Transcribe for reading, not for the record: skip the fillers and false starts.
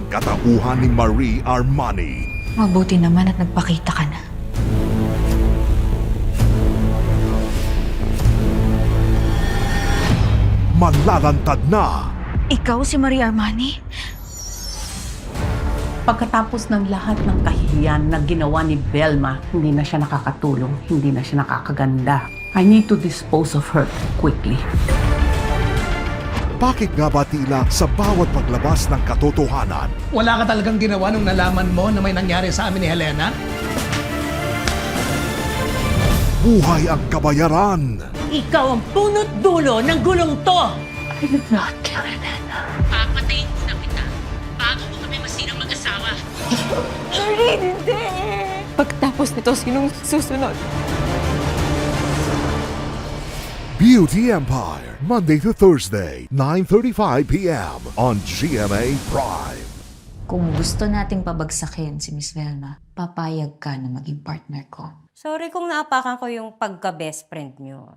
katauhan ni Marie Armani. Mabuti naman at nagpakita ka na. Malalantad na Ikaw si Marie Armani? Pagkatapos ng lahat ng kahihiyan na ginawa ni Belma, hindi na siya nakakatulong, hindi na siya nakakaganda. I need to dispose of her quickly. Bakit nga ba tila sa bawat paglabas ng katotohanan, Wala ka talagang ginawa nung nalaman mo na may nangyari sa amin ni Helena? buhay ang kabayaran? Ikaw ang punot dulo ng gulong to! I did not kill Helena. Papatayin muna kita bago mo kami masirang mag-asawa. Marie, hindi! Pagtapos nito, sinong susunod? Beauty Empire, Monday to Thursday, 9:35 p.m. on GMA Prime. Kung gusto nating pabagsakin si Miss Velma, papayag ka na maging partner ko. Sorry kung naapakan ko yung pagka-best friend nyo.